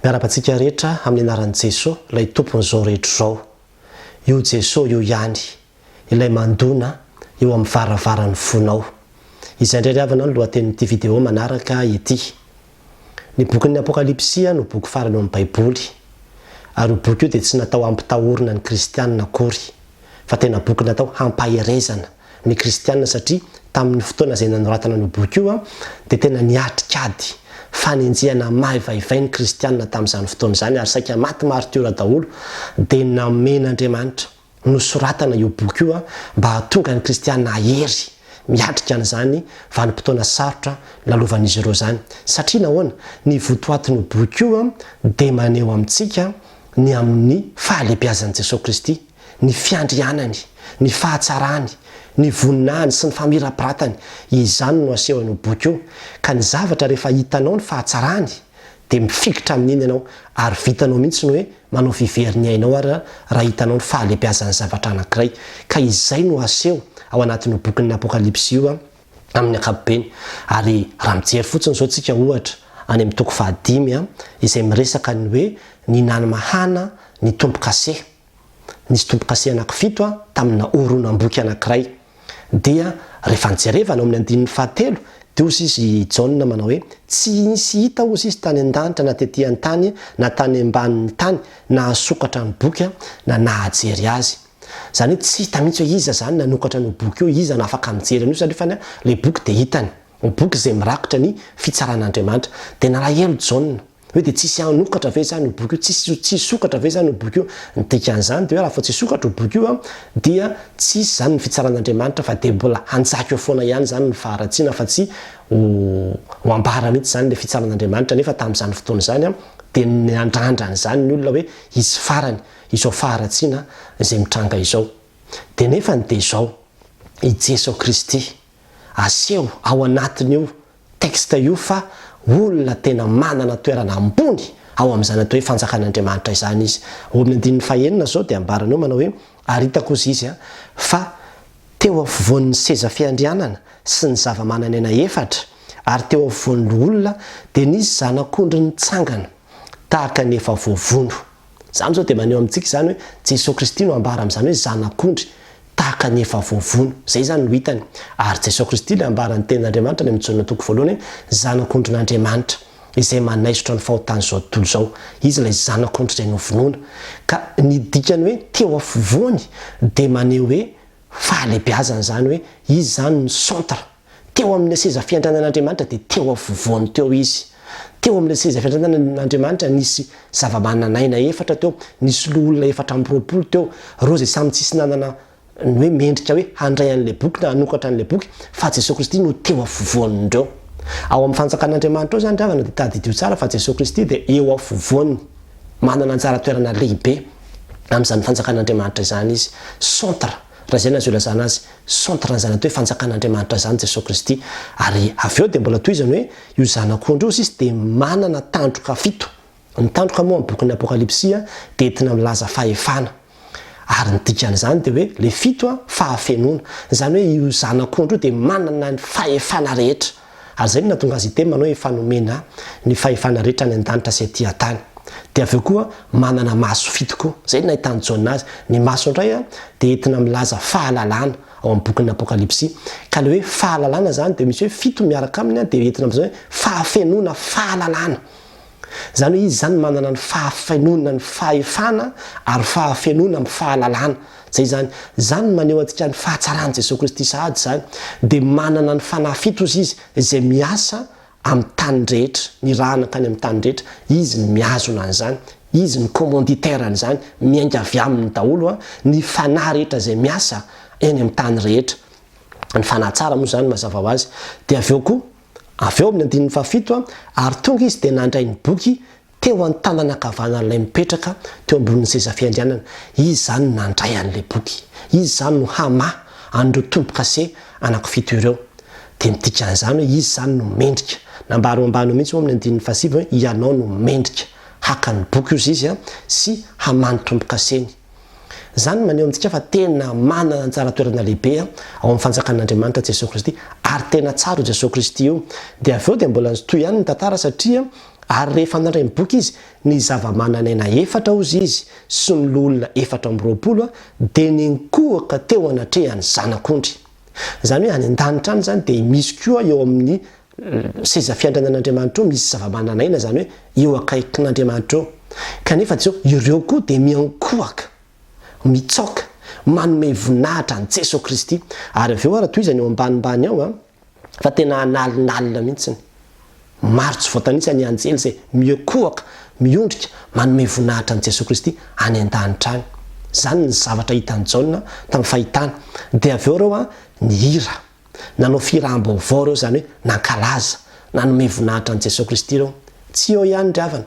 Miarabantsika rehetra amin'ny anaran'i Jesoa, ilay tompon'izao rehetra izao. Io Jesoa io ihany, ilay mandona eo amin'ny varavaran'ny fonao. Izay indray avana no lohatenin'ity vidéo manaraka ity. Ny bokin'ny Apokalypsy no boky farany amin'ny Baiboly. Ary io boky io dia tsy natao hampitahorana ny kristianina akory, fa tena boky natao hampahirezana ny kristianina satria tamin'ny fotoana izay nanoratana io boky io dia tena niatrikady fanenjehana mahivaivay ny kristianina tamin'izany fotoana izany ary saika maty martyra daholo dia namen'Andriamanitra nosoratana io boky io mba hahatonga ny kristianina ahery miatrika an'izany vanim-potoana sarotra lalovan'izy ireo zany. Satria nahoana ny votoatin'io boky io dia maneho amintsika ny amin'ny fahalebiazan'i Jesoa Kristy, ny fiandrianany, ny fahatsarany, ny voninahiny sy ny famirapiratany. Izany no asehon'io boky io. Ka ny zavatra rehefa hitanao ny fahatsarany dia mifikitra amin'iny ianao ary vitanao mihitsy ny hoe manao fiveriny ainao ary raha hitanao ny fahalebiazan'ny zavatra anankiray. Ka izay no aseho ao anatin'io bokin'ny Apokalypsy io amin'ny ankapobeny. Ary raha mijery fotsiny izao tsika ohatra any amin'ny toko 5 izay miresaka ny hoe ny nanomahana ny tompo-kase. Nisy tompo-kase anankifito tamina oronam-boky anankiray. Dia rehefa nijerevana ao amin'ny 7 dia ozy izy Jaona manao hoe tsy nisy hita ozy izy tany an-danitra na tetỳ an-tany na tany ambanin'ny tany na asokatra ny boky na nahajery azy. Zany hoe tsy hita mihitsy hoe iza zany nanokatra ny boky io, iza na afaka mijery an'io satria fa ilay boky dia hitany. Ny boky izay mirakitra ny fitsaran'Andriamanitra. Dia nalahelo Jaona hoe dia tsisy anokatra ve zany io boky io, tsisy sokatra ve zany io boky io. Ny dikan'izany dia hoe raha fa tsy sokatra io boky io dia tsisy zany ny fitsaran'Andriamanitra fa dia mbola hanjaka eo foana ihany zany ny faharatsiana fa tsy ho ambara mihitsy zany ilay fitsaran'Andriamanitra. Nefa tamin'izany fotoana izany dia ny andrandrany zany ny olona hoe izy farany izao faharatsiana izay mitranga izao. Dia nefa dia izao i Jesoa Kristy aseho ao anatin'io teksta io fa olona tena manana toerana ambony ao amin'izany atao hoe fanjakan'Andriamanitra izany izy. Ao amin'ny 9 zao dia ambarana eo manao hoe ary hitako izy izy fa teo afovoan'ny seza fiandrianana sy ny zava-manan'aina efatra ary teo afovoan'ny olona dia nisy zanak'ondry nitsangana tahaka ny efa voavono. Zany zao dia maneho amintsika zany hoe Jesoa Kristy no ambara amin'izany hoe zanak'ondry tahaka ny efa voavono. Zay zany no hitany. Ary Jesoa Kristy ilay ambarany tenin'Andriamanitra ny amin'ny toko 1 hoe zanak'ondrin'Andriamanitra izay manaisotra ny fahotany zao tontolo zao. Izy ilay zanak'ondry izay novonoana. Ka ny dikany hoe teo afovoany dia maneho hoe fahalebiazana zany hoe izy zany ny centre. Teo amin'ny seza fiandrianan'Andriamanitra dia teo afovoany teo izy. Teo amin'ny seza fiandrianan'Andriamanitra nisy zava-mananaina efatra teo, nisy olona efatra amby 20 teo. Reo izay samy tsisy nanana ny hoe mendrika hoe handray an'ilay boky na hanokatra an'ilay boky fa Jesoa Kristy no teo afovoan'ireo. Ao amin'ny fanjakan'Andriamanitra ao zany ravana dia tadidio tsara fa Jesoa Kristy dia eo afovoany, manana anjara toerana lehibe amin'izany fanjakan'Andriamanitra izany izy. Centre, raha izay nazo ilazana azy, centre n'izany atao hoe fanjakan'Andriamanitra izany Jesoa Kristy. Ary avy eo dia mbola tohizany hoe io zanak'ondry izy dia manana tandroka 7. Ny tandroka moa amin'ny bokin'ny Apokalypsy dia entina milaza fahefana. Ary ny dikan'izany dia hoe le 7 fahafenoana. Zany hoe io zanak'ondry io dia manana ny fahefana rehetra. Ary zay no nahatonga azy iteny manao hoe fanomena ny fahefana rehetra any an-danitra sy aty an-tany. Dia avy eo koa manana maso 7 koa. Zay no nahitany Jaona azy. Ny maso indray dia entina milaza fahalalana ao amin'ny bokin'ny Apokalypsy. Ka le hoe fahalalana zany dia misy hoe 7 miaraka aminy dia entina amin'izay hoe fahafenoana fahalalana. Zany hoe izy zany manana ny fahafenoana ny fahefana ary fahafenoana amin'ny fahalalana. Zany maneho antsika ny fahatsarany Jesoa Kristy sahady zany. Dia manana ny fanahy 7 izy izay miasa amin'ny tany rehetra, ny raha anakany amin'ny tany rehetra. Izy ny miazona an'izany, izy ny commanditaire an'izany, miainga avy aminy daholo ny fanahy rehetra izay miasa eny amin'ny tany rehetra. Ny fanahy tsara moa zany mazava ho azy. Dia avy eo koa avy eo amin'ny 7 ary tonga izy dia nandray ny boky teo an-tanany ankavanan'ilay mipetraka teo ambonin'ny seza fiandrianana. Izy zany nandray an'ilay boky. Izy zany no hamahy an'ireo tompo-kase anankifito ireo. Dia ny dikan'izany hoe izy zany no mendrika. Nambaro ambany mihitsy ao amin'ny 7 hoe ianao no mendrika haka ny boky io izy sy hamany tompo-kaseny. Zany maneho amintsika fa tena manana anjara toerana lehibe ao amin'ny fanjakan'Andriamanitra Jesoa Kristy ary tena tsara Jesoa Kristy io. Dia avy eo dia mbola toy ihany ny tantara satria ary rehefa nandray boky izy ny zava-mananaina efatra ozy izy sy ny lolona efatra amby 20 dia ninkohaka teo anatrehany zanak'ondry. Zany hoe any an-danitra any zany dia misy koa eo amin'ny seza fiandrianan'Andriamanitra eo misy zava-mananaina, zany hoe eo akaikin'Andriamanitra eo. Kanefa zao ireo koa dia miankohaka, mitsoka, manome voninahitra an Jesosy Kristy. Ary aveo ara toy izany eo ambanimbany ao fa tena analinalina mihitsiny. Maro tsy voatanisa ny anjely zay miankohaka, miondrika, manome voninahitra an Jesosy Kristy any an-danitra any. Zany ny zavatra hitan'ny Jaona tamin'ny fahitana. Dia aveo reo ny hira, nanao firam-baovao reo, zany hoe nankalaza, nanome voninahitra an Jesosy Kristy reo. Tsy eo ihany ry havana,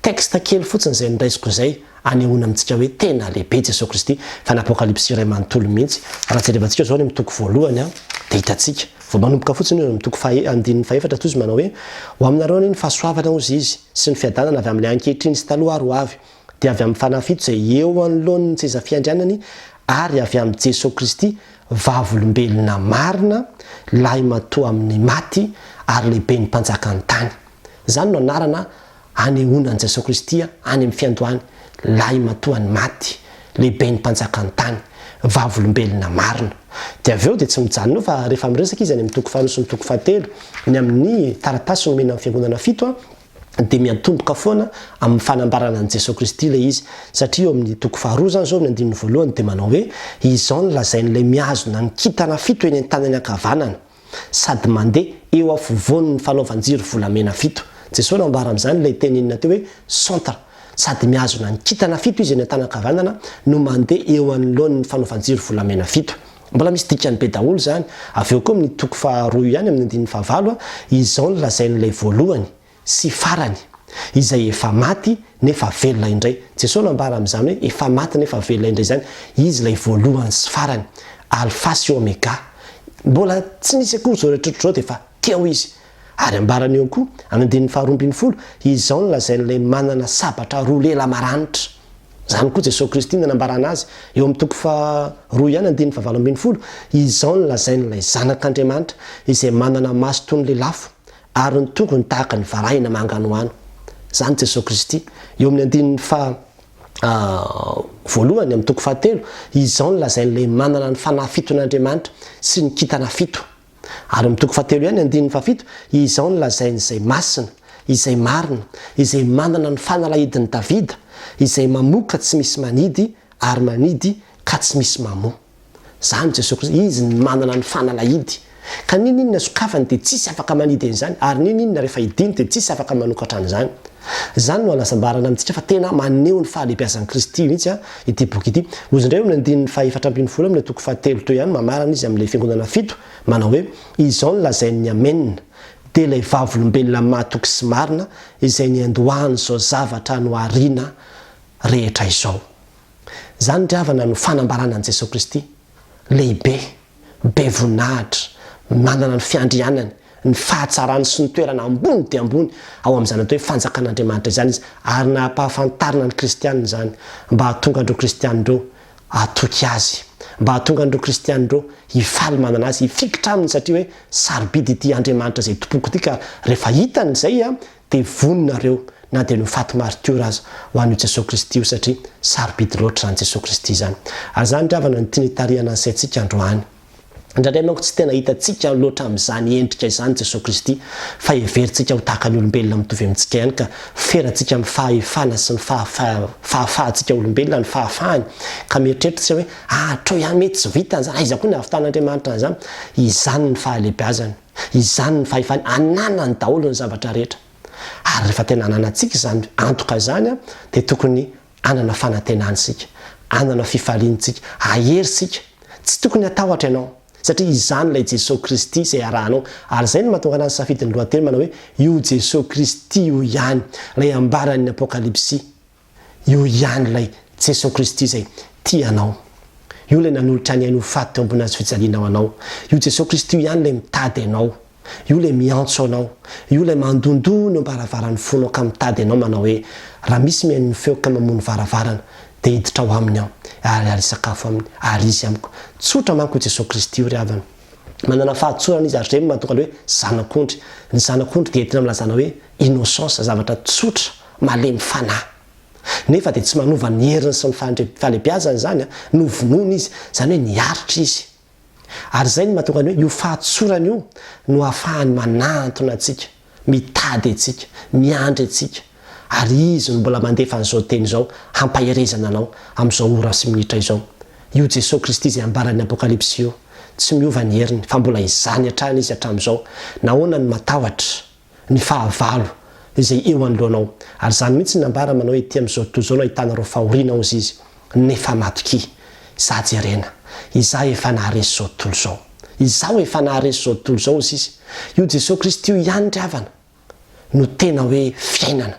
texte kely fotsiny zay niraisiko zay anehoana amintsika hoe tena lehibe Jesosy Kristy. Fa ny Apokalypsy iray manontolo mihitsy. Raha jerevantsika zao ny mitoko voalohany dia hitantsika. Vao manomboka fotsiny io mitoko andininy faefatra toy izy manao hoe ho aminareo ny fahasoavana ozy izy sy ny fiadanana avy amin'ilay ankehitriny sy taloha ary ho avy, dia avy amin'ny fanafito izay eo anoloany ny seza fiandrianany ary avy amin'ny Jesosy Kristy vavolombelona marina, lahy matoa amin'ny maty ary lehibe ny mpanjaka ny tany. Zany no anarana anehoana an Jesosy Kristy any amin'ny fiandohany, lahy matoa ny maty, lehibe ny mpanjaka ny tany, vavolombelona marina. Dia aveo dia tsy mijanona fa rehefa miresaka izy any amin'ny toko faharoa sy ny toko fahatelo ny amin'ny taratasy nomena amin'ny fiangonana fito dia miatomboka foana amin'ny fanambarana an Jesosy Kristy ilay izy. Satria eo amin'ny toko faharoa zany zao ny 1 dia manao hoe izao ny lazain'ilay mihazona ny kintana fito eny an-tanany ankavanana sady mandeha eo afovoany ny fanaovanjiry volamena fito. Jesoa nambara amin'izany ilay teninina teo hoe centre, sady mihazona ny kintana fito izy eny an-tanany ankavanana no mandeha eo anoloany ny fanaovanjiry volamena fito. Mbola misy dikany be daholo zany. Aveo koa amin'ny toko faharoa ihany amin'ny 19 izao ny lazain'ilay voalohany sy farany izay efa maty nefa velona indray. Jesoa nambara amin'izany hoe efa maty nefa velona indray zany izy ilay voalohany sy farany, alpha sy omega. Mbola tsy nisy akory zao rehetrarehetra zao dia efa teo izy. Ary ambarany eo koa amin'ny 12 izao ny lazain'ilay manana sabatra roa lela maranitra. Zany koa Jesosy Kristy nanambarana azy eo amin'ny toko faharoa ihany 17 izao ny lazain'ilay zanak'Andriamanitra izay manana maso toy ny lelafo ary ny tongony tahaka ny varahina manganoano. Zany Jesosy Kristy. Eo amin'ny 1 amin'ny toko fahatelo izao ny lazain'ilay manana ny fanahy fiton'Andriamanitra sy ny kintana fito. Ary amin'ny toko fahatelo ihany 17 izao ny lazain'izay masina, izay marina, izay manana ny fanalahidin'ny Davida, izay mamoka tsy misy manidy ary manidy ka tsy misy mamoha. Zany Jesosy Kristy, izy ny manana ny fanalahidy. Ka ninona sokafany dia tsisy afaka manidy en'izany, ary ninona rehefa hidiny dia tsisy afaka manokatra an'izany. Zany no alasambarana amintsika fa tena maneho ny fahalehibiazan'i Kristy mihitsy ity boky ity. Ozy indray amin'ny 14 amin'ny toko fahatelo teo ihany mamarana izy amin'ilay fiangonana fito manao hoe izao ny lazain'ny amena dia ilay vavolombelona matoky sy marina izay ny andohany zao zavatra no ariana rehetra izao. Zany ry havana no fanambarana an Jesosy Kristy lehibe, be voninahitra, manana ny fiandrianany, ny fahatsarany sy ny toerana ambony dia ambony ao amin'izany atao hoe fanjakan'Andriamanitra izany izy, ary nahampahafantarina ny kristianina zany mba hahatonga andreo kristianindreo atoky azy, mba hahatonga andreo kristianindreo hifaly manana azy, hifikitra aminy, satria hoe sarobidy ity Andriamanitra zay tompoko ity ka rehefa hitany izay dia voninareo na dia no faty martyra aza ho an'io Jesosy Kristy io, satria sarobidy loatra zany Jesosy Kristy zany. Ary zany ry havana ny tiany ansaintsika androany. Indraindray manko tsy tena hitantsika loatra amin'izany endrika izany Jesosy Kristy, fa heverintsika ho tahaka ny olombelona mitovy amintsika ihany ka ferantsika amin'ny fahefana sy ny fahafahantsika olombelona ny fahafahany, ka mieritreritra hoe trao ihany mety tsy vitany zany, aiza koa ny ahavitan'Andriamanitra zany. Izany ny fahalehibiazany, izany ny fahefany, ananany daholo ny zavatra rehetra. Ary rehefa tena ananantsika izany antoka zany dia tokony anana fanantenantsika, anana fifaliantsika, aheritsika, tsy tokony atahotra ianao. Satria izany ilay Jesosy Kristy izay arahanao. Ary izay no mahatonga anazy safidin'ny lohateny manao hoe io Jesosy Kristy io ihany ilay ambaran'ny Apokalypsy, io ihany ilay Jesosy Kristy izay tianao, io ilay nanolotra ny aino faty teo ambony azy fijalianao anao, io Jesosy Kristy io ihany ilay mitady anao, io ilay miantso anao, io ilay mandondòna am-baravarany fonao ka mitady anao manao hoe raha misy mihaino feoko mamoha varavarana dia hiditra ao aminy aho, ary hiara-misakafo aminy, ary izy amiko. Tsotra manko Jesosy Kristy io ry havana. Manana fahatsorana izy ary zay mahatonga hoe zanak'ondry. Ny zanak'ondry dia entina milazana hoe innocence zavatra tsotra malemy fanahy nefa dia tsy manova ny heriny sy ny fahalebiazany zany a novonoana izy zany hoe niaritra izy ary zay ny mahatonga ny hoe io fahatsorana io no ahafahany manantona atsika mitady atsika miandry atsika ary izy no mbola mandefa an'izao teny zao hampaherezana anao amin'izao ora sy minitra izao io Jesoa Kristy izay ambaran'ny Apokalypsy io tsy miova ny heriny fa mbola izany hatrany izy hatramin'izao nahoana ny matahotra ny fahavalo izay eo anoloanao ary zany mihitsy nambara manao hoe ity amin'izao tontolo izao no ahitana reo fahoriana ozy izy nefa matoky za jerena izaho efa naharesy zao tontolo zao izaho efa naharesy zao tontolo zao izy izy io Jesoa Kristy io ihany ry havana no tena hoe fiainana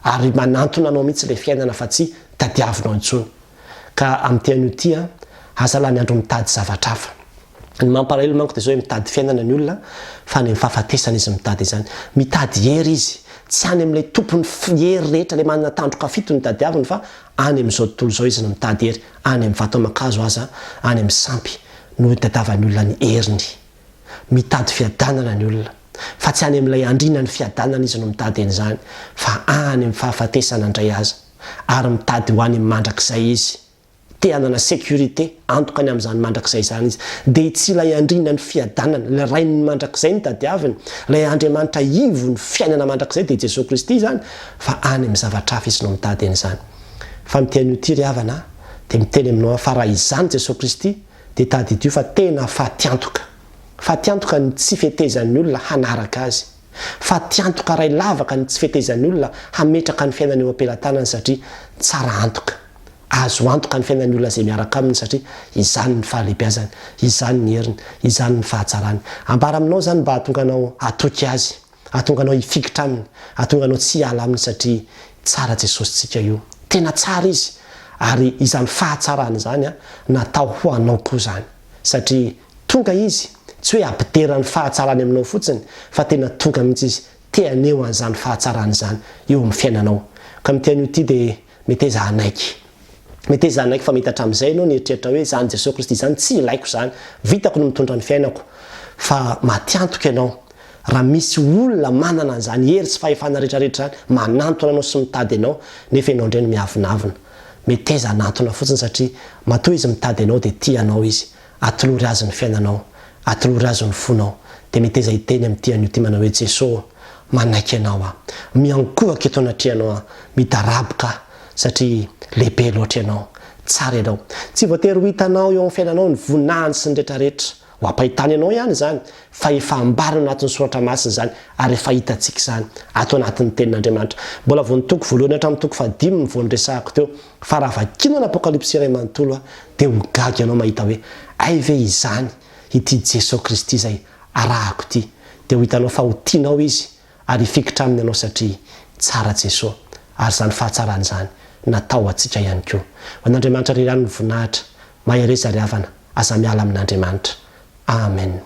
ary manantona anao mihitsy le fiainana fa tsy tadiavinao intsony ka amin'ity ity asa la ny andro mitady zavatra hafa ny mampalahelo manko dia zao hoe mitady fiainana ny olona fa ny mifahafatesana izy mitady izany mitady hery izy tsy any amin'ilay tompony hery rehetra le manana tandroka fito ny tadiaviny fa any amin'izao tontolo zao izy no mitady hery any amin'ny vatomakazo aza any amin'ny sampy no tadiavan'ny olona ny heriny mitady fiadanana ny olona fa tsy any amin'ilay andrina ny fiadanana izy no mitady en'izany fa any amin'ny fahafatesana indray aza ary mitady ho any amin'ny mandrakizay izy te hanana sécurité antoka any amin'izany mandrakizay zany izy dia tsy ilay andrina ny fiadanana ilay rainy mandrakizay ny tadiaviny ilay Andriamanitra ivo ny fiainana mandrakizay dia Jesoa Kristy zany fa any amin'ny zavatra hafa izy no mitady en'izany fa mitian'io ry havana dia miteny aminao fa raha izany Jesoa Kristy dia tady ity fa tena fatiantoka ny tsy fetezan'ny olona hanaraka azy fatiantoka ray lavaka ny tsy fetezan'ny olona hametraka ny fiainana eo ampelantanany satria tsara antoka azo antoka ny fiainan'ny olona zay miaraka aminy satria izany ny fahalebiazany izany ny heriny izany ny fahatsarany ambara aminao zany mba hahatonga anao atoky azy hahatonga anao hifikitra aminy hahatonga anao tsy hiala aminy satria tsara Jesosy tsika io tena tsara izy ary izany fahatsarany zany natao ho anao koa zany satria tonga izy tsy hoe ampiderany fahatsarany aminao fotsiny fa tena tonga mihitsy izy te aneo an'izany fahatsarany zany eo amin'ny fiainanao ka mitian'io ity dia meteza anaiky fa mety hatramin'izay ianao nieritreritra hoe zany Jesoa Kristy zany tsy ilaiko zany vitako no mitondra ny fiainako fa matiantoka ianao raha misy olona manana an'izany hery tsy fahefana rehetrarehetra zany manantona anao sy mitady anao nefa ianao indray no miavinavina meteza anantona fotsiny satria matoa izy mitady anao dia tianao izy atolory azy ny fiainanao atolory azy ny fonao dia meteza hiteny amin'ity an'io ty manao hoe Jesoa manaiky anao miankohaka eto anatrianao midaraboka satria lehibe loatra ianao tsara ianao tsy voatery ho hitanao eo amin'ny fiainanao ny voninahiny sy ny rehetrarehetra ho ampahitany anao ihany zany fa efa ambarina anatin'ny soratra masina zany ary efa hitantsika zany ato anatin'ny tenin'Andriamanitra mbola vao nitoko voalohany hatramin'ny toko 5 vao niresahako teo fa raha vakino ny Apokalypsy iray manontolo dia ho gaga ianao mahita hoe ay ve izany ity Jesoa Kristy zay arahako ity dia ho hitanao fa ho tianao izy ary hifikitra aminy ianao satria tsara Jesoa ary zany fahatsarany zany natao atsika ihany koa an'Andriamanitra rirany ny voninahitra mahereza ry havana aza miala amin'Andriamanitra amen